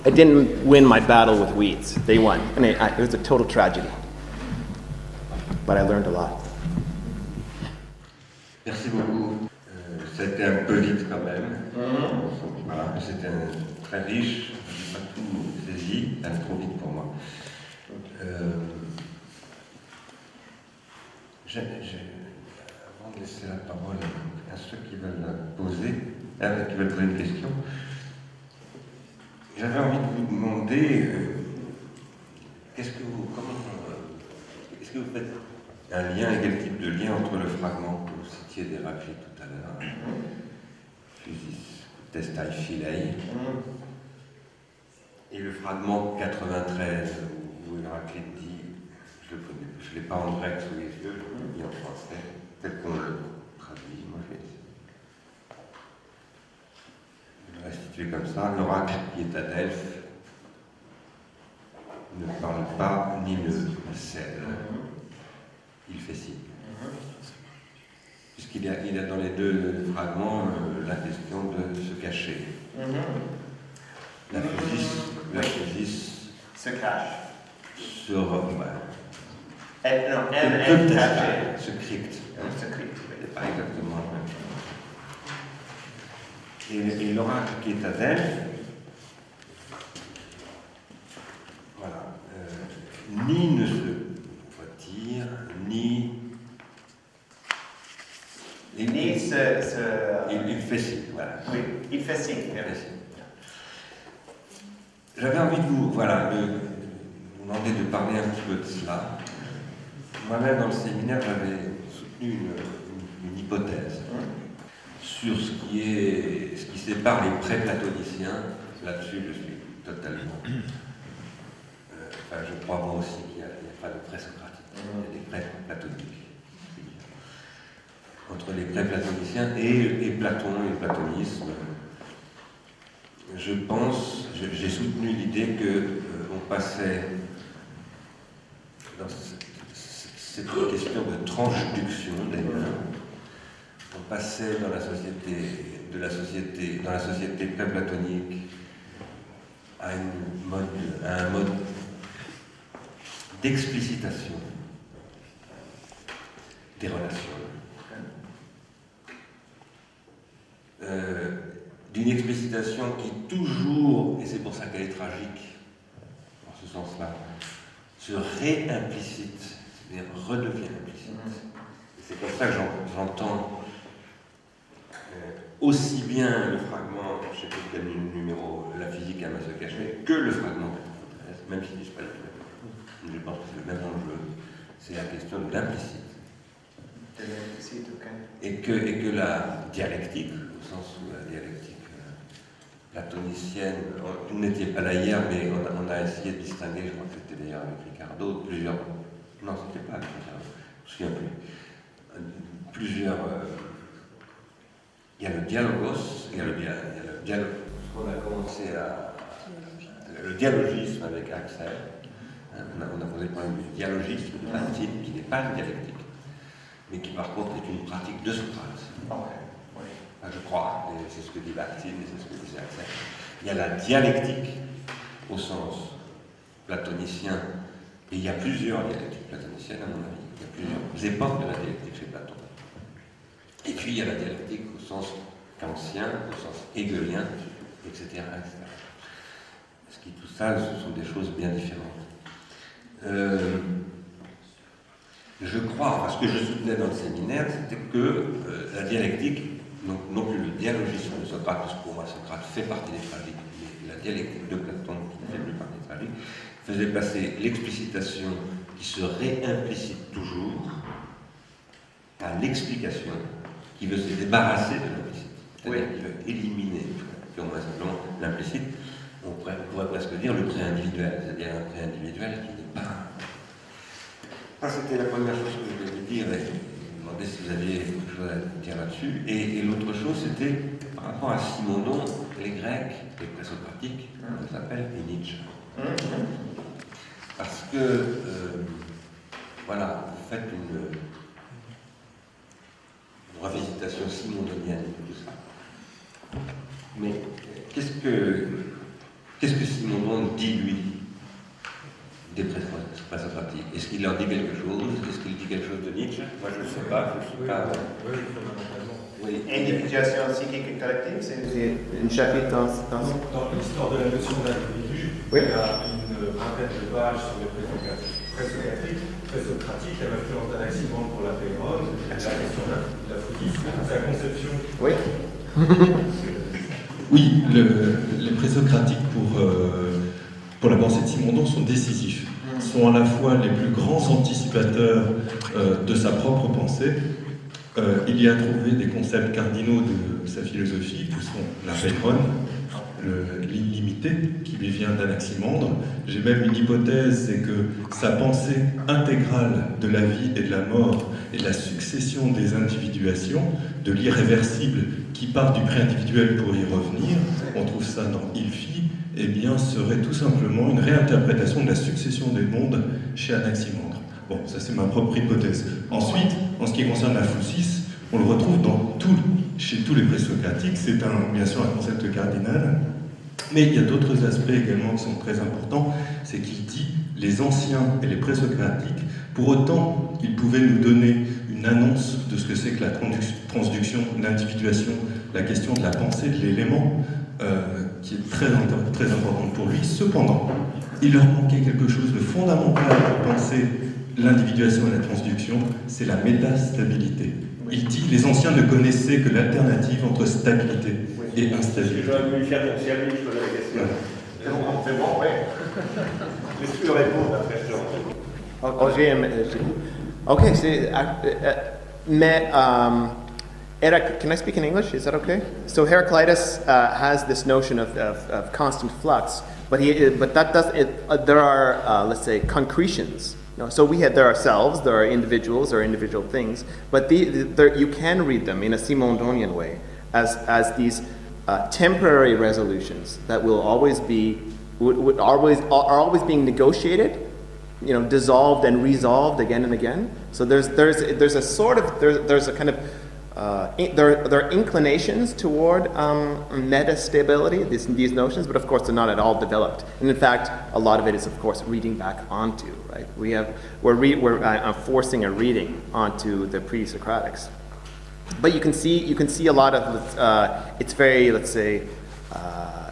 I didn't win my battle with weeds. They won. And it was a total tragedy. But I learned a lot. Merci beaucoup. C'était un peu vite quand même. Voilà, c'était très riche. Je n'ai pas tout saisi. C'était trop vite pour moi. Avant de laisser la parole à ceux qui veulent poser une question, j'avais envie de vous demander est-ce que vous faites un lien, et quel type de lien entre le fragment que vous citiez d'Héraclite tout à l'heure, Physis testai philei, et le fragment 93 où Héraclite dit, je ne l'ai pas en grec sous les yeux, je l'ai mis en français, tel qu'on le traduit, moi je vais le restituer comme ça. L'oracle qui est à Delphes ne parle pas ni ne cède. Il fait signe. Puisqu'il y a dans les deux fragments la question de se cacher. La Physis Se cache. se revoit. Non, M caché. Se crypte. Se crypte. C'est pas exactement le même. Et l'oracle qui est à Delphes, voilà, ni ne se retire, ni il fait signe, voilà. Oui, il fait signe. J'avais envie de vous demander de parler un petit peu de cela. Moi-même, dans le séminaire, j'avais soutenu une hypothèse sur ce qui sépare les pré-platoniciens. Là-dessus, je suis totalement... je crois moi aussi qu'il n'y a pas de pré-socratique, il y a des pré-platoniques. Entre les pré-platoniciens et Platon et le platonisme, j'ai soutenu l'idée qu'on passait dans cette question de transduction des mains, on passait dans la société pré-platonique à un mode d'explicitation des relations. D'une explicitation qui toujours, et c'est pour ça qu'elle est tragique, en ce sens-là, se réimplicite, c'est-à-dire redevient implicite. C'est comme ça que j'entends aussi bien le fragment, je ne sais plus quel numéro, la physique à se cacher, que le fragment 93, même s'ils ne disent pas le même. Je pense que c'est le même enjeu, c'est la question de l'implicite. Et que la dialectique, au sens où la dialectique platonicienne, vous n'étiez pas là hier, mais on a essayé de distinguer, je crois que c'était d'ailleurs avec Ricardo, plusieurs. Non, c'était pas avec Ricardo, je ne me souviens plus. Plusieurs. Il y a le dialogos, il y a le dialogue. On a commencé le dialogisme avec Axel. On a posé le problème du dialogisme de Martine, qui n'est pas une dialectique, mais qui par contre est une pratique de Socrate. Enfin, je crois, et c'est ce que dit Martine et c'est ce que disait Axel. Il y a la dialectique au sens platonicien, et il y a plusieurs dialectiques platoniciennes à mon avis. Il y a plusieurs époques de la dialectique chez Platon. Et puis il y a la dialectique au sens kantien, au sens hegelien, etc. etc. Parce que tout ça, ce sont des choses bien différentes. Je crois, ce que je soutenais dans le séminaire, c'était que la dialectique, non plus le dialogisme de Socrate, parce que pour moi Socrate fait partie des tragiques, mais la dialectique de Platon, qui ne fait plus partie des tragiques, faisait passer l'explicitation qui se réimplicite toujours à l'explication qui veut se débarrasser de l'implicite, c'est-à-dire qui veut éliminer purement et simplement l'implicite. On pourrait presque dire le pré-individuel, c'est-à-dire un pré-individuel qui n'est pas... Ça, c'était la première chose que je voulais vous dire, et je me demandais si vous aviez quelque chose à dire là-dessus. Et l'autre chose, c'était par rapport à Simonon, les Grecs, les présocratiques, on les appelle, et Nietzsche. Parce que, vous faites une revisitation simononienne de tout ça. Mais qu'est-ce que Qu'est-ce que Simondon dit, lui, des présocratiques? Est-ce qu'il leur dit quelque chose? Est-ce qu'il dit quelque chose de Nietzsche? Moi, je ne sais pas, je ne suis pas... Oui, fondamentalement. Oui. Individuation psychique et collective, c'est un chapitre dans Dans l'histoire de la notion d'individu, Oui. il y a une vingtaine de pages sur les présocratiques, la influence d'Anaximandre pour la Péronne, la question de l'aphorisme, sa conception. Oui. Oui, les présocratiques pour la pensée de Simondon sont décisifs, sont à la fois les plus grands anticipateurs de sa propre pensée. Il y a trouvé des concepts cardinaux de sa philosophie, qui sont la Péronne, l'illimité, qui lui vient d'Anaximandre. J'ai même une hypothèse, c'est que sa pensée intégrale de la vie et de la mort et de la succession des individuations, de l'irréversible qui part du pré-individuel pour y revenir, on trouve ça dans Ilfi, eh bien, serait tout simplement une réinterprétation de la succession des mondes chez Anaximandre. Bon, ça c'est ma propre hypothèse. Ensuite, en ce qui concerne la phosis, on le retrouve chez tous les présocratiques, c'est bien sûr un concept cardinal, mais il y a d'autres aspects également qui sont très importants, c'est qu'il dit les anciens et les présocratiques, pour autant qu'ils pouvaient nous donner une annonce de ce que c'est que la transduction, l'individuation, la question de la pensée de l'élément, qui est très importante pour lui. Cependant, il leur manquait quelque chose de fondamental pour penser l'individuation et la transduction, c'est la métastabilité. Il dit les anciens ne connaissaient que l'alternative entre stabilité et instabilité. J'aurais pu lui faire comme si à lui je posais la question. C'est bon, oui. Je peux répondre après ce Okay, Eric, can I speak in English? Is that okay? So Heraclitus has this notion of constant flux, but that does there are let's say concretions. So there are selves, there are individuals, there are individual things, but you can read them in a Simondonian way as these temporary resolutions that will always be are always being negotiated, dissolved and resolved again and again. So there's a sort of there's a kind of there are inclinations toward metastability, these notions, but of course they're not at all developed. And in fact, a lot of it is, of course, reading back onto, right? We're forcing a reading onto the pre-Socratics. But you can see a lot of it's very, let's say,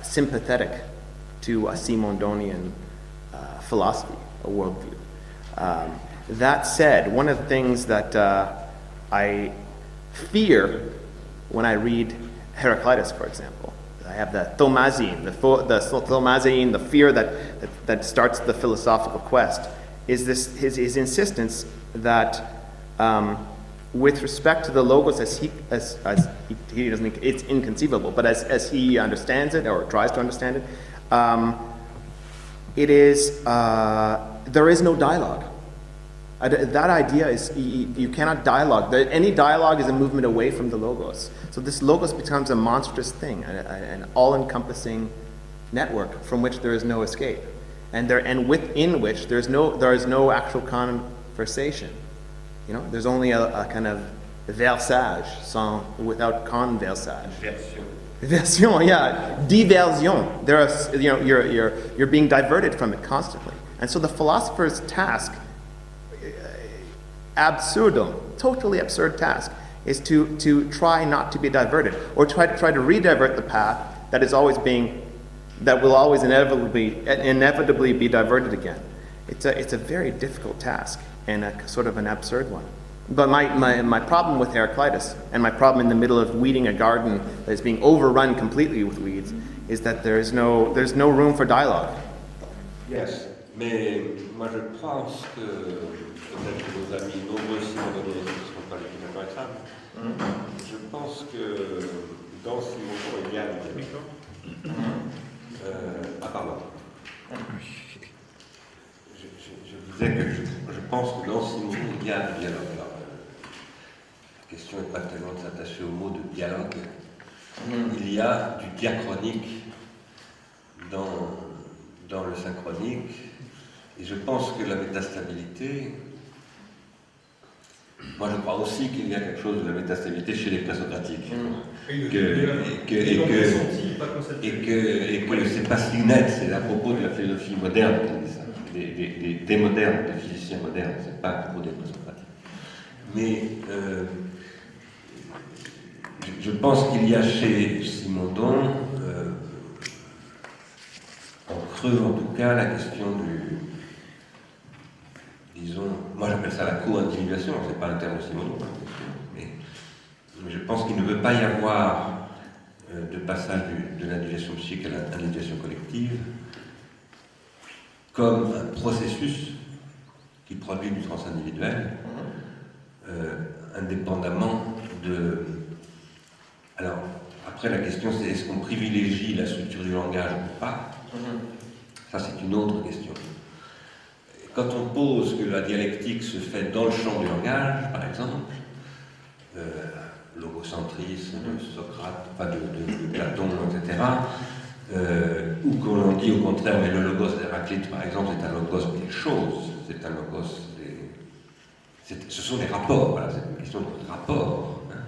sympathetic to a Simondonian philosophy, a worldview. That said, one of the things that I fear when I read Heraclitus, for example, I have the Thomazine, the fear that starts the philosophical quest, is this his insistence that with respect to the logos as he doesn't, it's inconceivable, but as he understands it or tries to understand it, it is there is no dialogue. That idea is you cannot dialogue. Any dialogue is a movement away from the logos. So this logos becomes a monstrous thing, an all-encompassing network from which there is no escape, and within which there is no actual conversation. There's only a kind of versage without conversage. Version, yeah, diversion. You're being diverted from it constantly, and so the philosopher's task. Absurdum, totally absurd task, is to try not to be diverted, or try to redivert the path that will always inevitably be diverted again. It's a very difficult task and a sort of an absurd one. But my problem with Heraclitus and my problem in the middle of weeding a garden that is being overrun completely with weeds is that there's no room for dialogue. Yes, mais moi je pense que peut-être que nos amis nombreux Simondoniens ne seront pas les plus d'accord avec ça. Je pense que dans Simondon il y a pardon. Je disais que je pense que dans Simondon il y a un dialogue. Alors, la question n'est pas tellement de s'attacher au mot de dialogue. Il y a du diachronique dans le synchronique, et je pense que la métastabilité moi je crois aussi qu'il y a quelque chose de la métastabilité chez les présocratiques. Et que c'est pas si net, c'est à propos de la philosophie moderne qui dit ça, des modernes, des physiciens modernes, c'est pas à propos des présocratiques. Mais je pense qu'il y a chez Simondon, en creux en tout cas, la question disons, moi j'appelle ça la co-individuation, c'est pas un terme de Simondon, mais je pense qu'il ne veut pas y avoir de passage de l'individuation psychique à l'individuation collective comme un processus qui produit du transindividuel, indépendamment de... Alors, après la question c'est est-ce qu'on privilégie la structure du langage ou pas? Ça c'est une autre question. Quand on pose que la dialectique se fait dans le champ du langage, par exemple, logocentrisme de Socrate, pas de Platon, etc., ou qu'on dit au contraire, mais le logos d'Héraclite, par exemple, c'est un logos des choses, c'est un logos des... ce sont des rapports, voilà, c'est une question de rapport. Hein.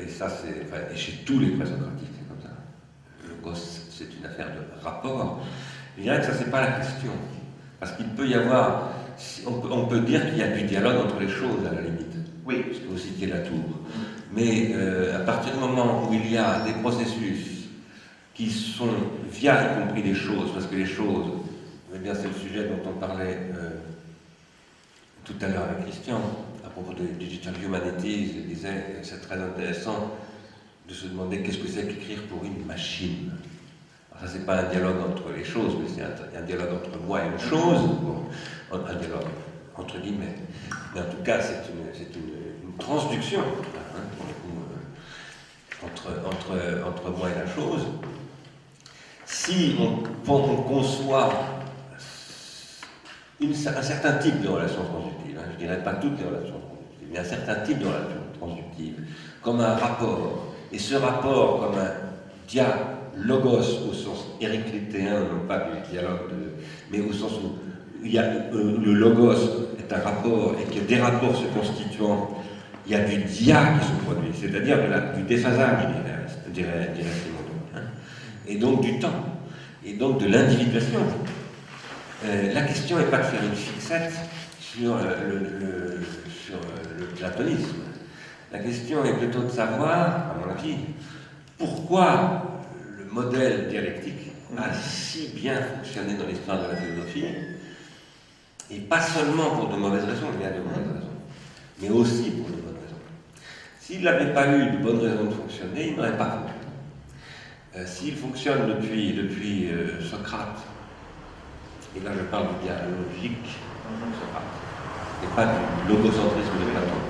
Et ça, c'est... Enfin, et chez tous les présocratiques, c'est comme ça. Le logos, c'est une affaire de rapport. Je dirais que ça, c'est pas la question. Parce qu'il peut y avoir... On peut dire qu'il y a du dialogue entre les choses, à la limite. Oui. Parce que vous citiez la tour. Mais à partir du moment où il y a des processus qui sont, via y compris les choses, parce que les choses, eh bien c'est le sujet dont on parlait tout à l'heure avec Christian, à propos de Digital Humanities, il disait c'est très intéressant de se demander qu'est-ce que c'est qu'écrire pour une machine. Alors ça c'est pas un dialogue entre les choses, mais c'est un dialogue entre moi et une chose, bon, un dialogue entre guillemets. Mais en tout cas c'est une transduction hein, entre moi et la chose. Si on conçoit un certain type de relation transductive, hein, je ne dirais pas toutes les relations transductives, mais un certain type de relation transductive, comme un rapport, et ce rapport comme un dialogos au sens héraclitéen, non pas du dialogue, mais au sens où il y a, le logos est un rapport et que des rapports se constituant, il y a du dia qui se produit, c'est-à-dire du déphasage, dirait Simondon. Hein. Et donc du temps, et donc de l'individuation. La question n'est pas de faire une fixette sur le platonisme. La question est plutôt de savoir, à mon avis, pourquoi le modèle dialectique a si bien fonctionné dans l'histoire de la philosophie, et pas seulement pour de mauvaises raisons, il y a de mauvaises raisons, mais aussi pour de bonnes raisons. S'il n'avait pas eu de bonnes raisons de fonctionner, il n'aurait pas fonctionné. S'il fonctionne depuis Socrate, et là je parle du dialogique de Socrate, et pas du logocentrisme de Platon,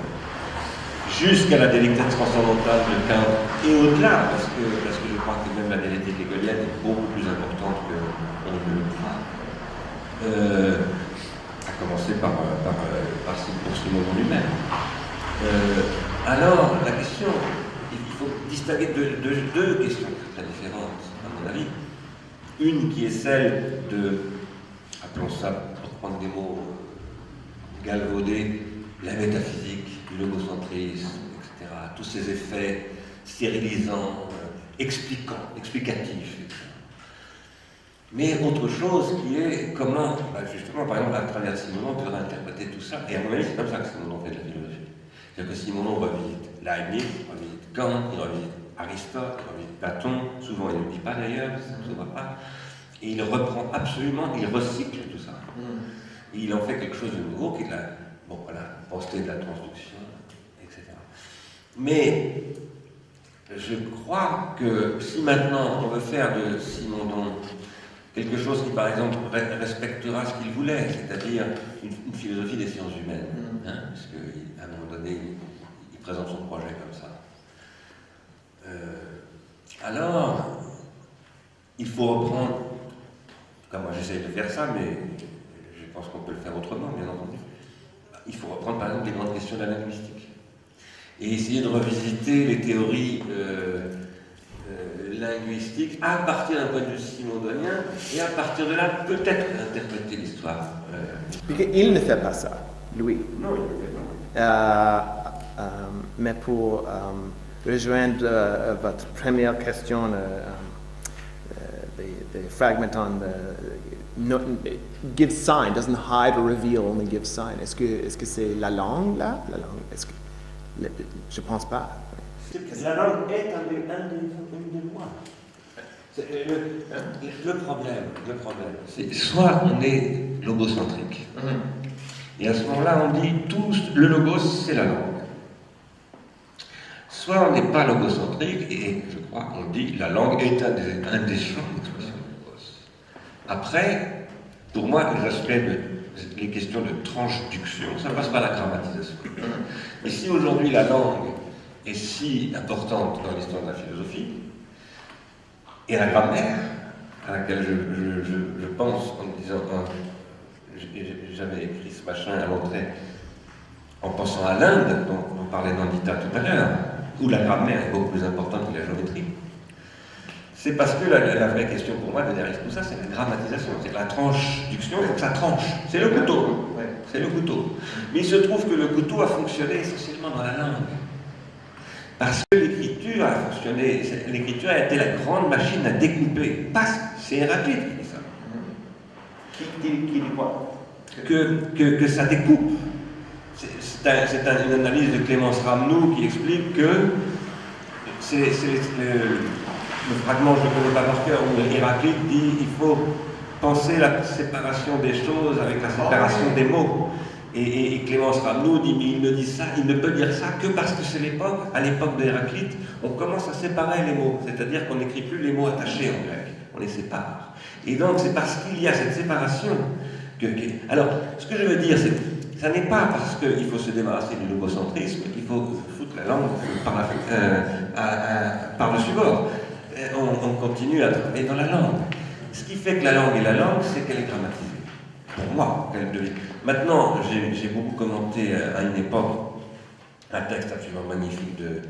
jusqu'à la dialectique transcendantale de Kant, et au-delà, parce que je crois que même la dialectique hegelienne est beaucoup plus importante qu'on ne le croit, à commencer pour Simondon lui-même. Alors, la question, il faut distinguer deux questions très différentes, à mon avis. Une qui est celle de, appelons ça, pour prendre des mots galvaudés, la métaphysique, le logocentrisme, etc. Tous ces effets stérilisants, explicatifs, etc. Mais autre chose qui est comment, justement, par exemple, à travers Simondon, on peut réinterpréter tout ça. Et à mon avis, c'est comme ça que Simondon fait de la philosophie. C'est-à-dire que Simondon revisite Leibniz, il revisite Kant, il revisite Aristote, il revisite Platon, souvent il ne le dit pas d'ailleurs, ça ne se voit pas, et il reprend absolument, il recycle tout ça. Et il en fait quelque chose de nouveau qui est la pensée de la transduction, etc. Mais je crois que si maintenant on veut faire de Simondon quelque chose qui, par exemple, respectera ce qu'il voulait, c'est-à-dire une philosophie des sciences humaines, hein, parce qu'à un moment donné, il présente son projet comme ça. Alors, il faut reprendre, en tout cas moi j'essaye de faire ça, mais je pense qu'on peut le faire autrement, bien entendu. Il faut reprendre par exemple les grandes questions de la linguistique et essayer de revisiter les théories linguistiques à partir d'un point de vue simondonien et à partir de là peut-être interpréter l'histoire. Il ne fait pas ça, lui. Non, il ne le fait pas. Mais pour rejoindre votre première question, the fragment on the gives sign, doesn't hide or reveal, only gives sign. Est-ce que c'est la langue là? La langue, je pense pas. La langue est une des lois. Le problème, c'est soit on est logocentrique, et à ce moment-là on dit tout le logos c'est la langue. Soit on n'est pas logocentrique, et je crois qu'on dit la langue est un des champs d'expression du logos. Après, pour moi, les questions de transduction, ça passe par la grammatisation. Et si aujourd'hui la langue est si importante dans l'histoire de la philosophie, et la grammaire, à laquelle je pense en me disant, j'avais écrit ce machin à l'entrée, en pensant à l'Inde, dont on parlait d'Andita tout à l'heure, où la grammaire est beaucoup plus importante que la géométrie. C'est parce que la vraie question pour moi derrière tout ça, c'est la grammatisation, c'est la transduction, il faut que ça tranche. C'est le couteau. C'est le couteau. Mais il se trouve que le couteau a fonctionné essentiellement dans la langue. Parce que l'écriture a fonctionné, l'écriture a été la grande machine à découper. C'est Héraclite qui dit ça. Qui dit quoi? Que ça découpe. C'est une analyse de Clémence Ramnou qui explique que c'est le fragment, je ne connais pas par cœur, où Héraclite dit il faut penser la séparation des choses avec la séparation des mots. Et Clémence Ramnou dit, mais il ne peut dire ça que parce que c'est l'époque, à l'époque d'Héraclite, on commence à séparer les mots, c'est-à-dire qu'on n'écrit plus les mots attachés en grec, on les sépare. Et donc c'est parce qu'il y a cette séparation que... Alors, ce que je veux dire, c'est que ça n'est pas parce qu'il faut se débarrasser du logocentrisme qu'il faut foutre la langue par-dessus bord. On continue à travailler dans la langue. Ce qui fait que la langue est la langue, c'est qu'elle est grammatisée. Pour moi, qu'elle devient. Maintenant, j'ai beaucoup commenté à une époque un texte absolument magnifique de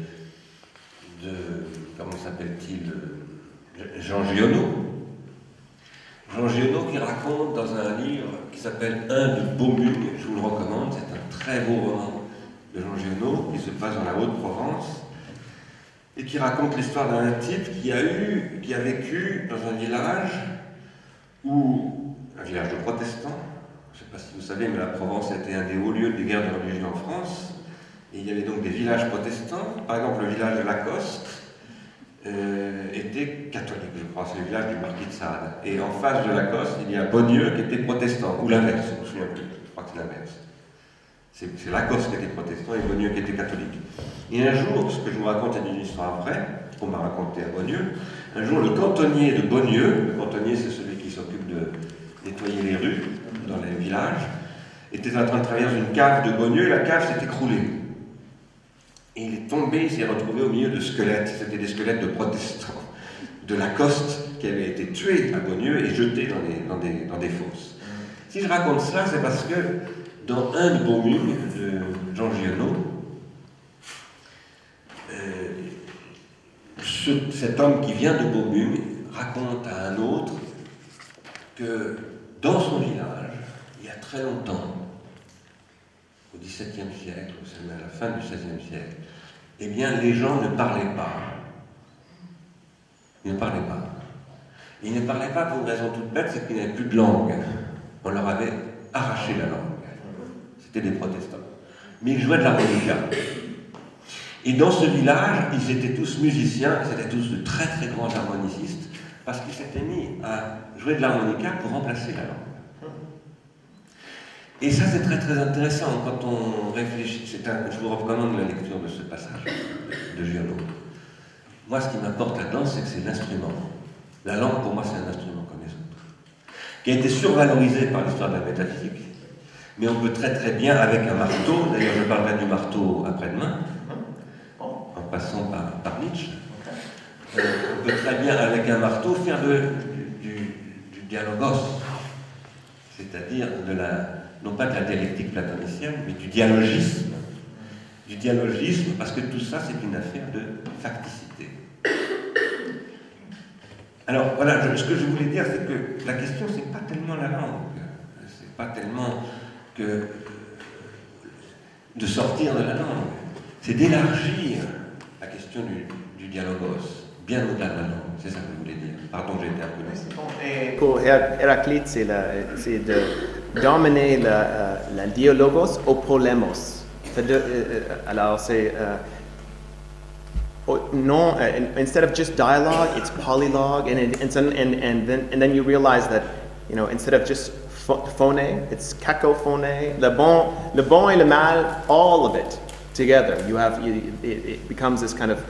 comment s'appelle-t-il, Jean Giono. Jean Giono qui raconte dans un livre qui s'appelle Un de Beaumugne, je vous le recommande, c'est un très beau roman de Jean Giono qui se passe dans la Haute-Provence et qui raconte l'histoire d'un type qui a vécu dans un village de protestants. Je ne sais pas si vous savez, mais la Provence était un des hauts lieux des guerres de religion en France. Et il y avait donc des villages protestants. Par exemple, le village de Lacoste était catholique, je crois. C'est le village du marquis de Sade. Et en face de Lacoste, il y a Beaunieu qui était protestant. Ou l'inverse, je ne me souviens plus. Je crois que c'est l'inverse. C'est Lacoste qui était protestant et Beaunieu qui était catholique. Et un jour, ce que je vous raconte est une histoire vraie, qu'on m'a raconté à Beaunieu. Un jour, le cantonnier de Beaunieu, le cantonnier c'est celui qui s'occupe de nettoyer les rues dans les villages, était en train de travailler dans une cave de Beaunieu et la cave s'est écroulée. Et il est tombé, il s'est retrouvé au milieu de squelettes. C'était des squelettes de protestants, de Lacoste, qui avaient été tués à Beaunieu et jetés dans des fosses. Si je raconte ça, c'est parce que dans Un de Beaumugne, de Jean Giono, cet homme qui vient de Beaumugne raconte à un autre que dans son village, il y a très longtemps, au XVIIe siècle, à la fin du XVIe siècle, eh bien, les gens ne parlaient pas. Ils ne parlaient pas. Ils ne parlaient pas pour une raison toute bête, c'est qu'ils n'avaient plus de langue. On leur avait arraché la langue. C'était des protestants. Mais ils jouaient de l'harmonica. Et dans ce village, ils étaient tous musiciens, ils étaient tous de très très grands harmonicistes, parce qu'ils s'étaient mis à jouer de l'harmonica pour remplacer la langue. Et ça, c'est très très intéressant quand on réfléchit. Je vous recommande la lecture de ce passage de Giono. Moi, ce qui m'importe là-dedans, c'est que c'est l'instrument. La langue, pour moi, c'est un instrument comme les autres, qui a été survalorisé par l'histoire de la métaphysique. Mais on peut très très bien, avec un marteau, d'ailleurs je parlerai du marteau après-demain, en passant par Nietzsche, on peut très bien, avec un marteau, faire du dialogos, c'est-à-dire non pas de la dialectique platonicienne, mais du dialogisme. Du dialogisme, parce que tout ça, c'est une affaire de facticité. Alors, voilà, ce que je voulais dire, c'est que la question, c'est pas tellement la langue. C'est pas tellement que... de sortir de la langue. C'est d'élargir la question du dialogos, bien au-delà de la langue. C'est ça que je voulais dire. Pardon, j'ai été un peu long. Pour Héraclite, c'est de dominer la dialogos au polemos. Alors, c'est non, instead of just dialogue, it's polylogue, and then you realize that, you know, instead of just phone, it's cacophone. Le bon et le mal, all of it together. It becomes this kind of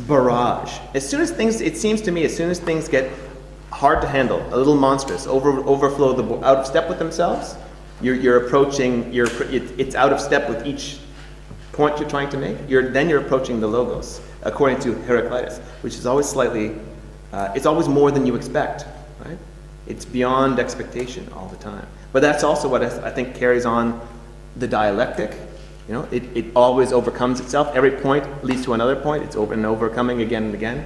barrage. As soon as things get hard to handle, a little monstrous, overflow, out of step with themselves, it's out of step with each point you're trying to make. Then you're approaching the logos, according to Heraclitus, which is always it's always more than you expect, right? It's beyond expectation all the time. But that's also what I think carries on the dialectic. You know, it always overcomes itself. Every point leads to another point. It's overcoming again and again.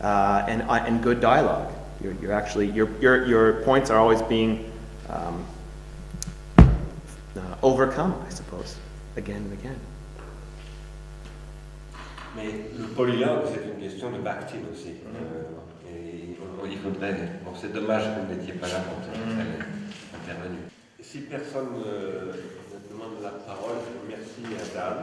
And good dialogue. Your points are always being overcome, I suppose, again and again. Mais le polylogue, c'est une question de Bakhtin aussi. Et il faudrait. Bon, c'est dommage que vous n'étiez pas là quand elle est intervenue. Si personne ne demande la parole, merci à Dan.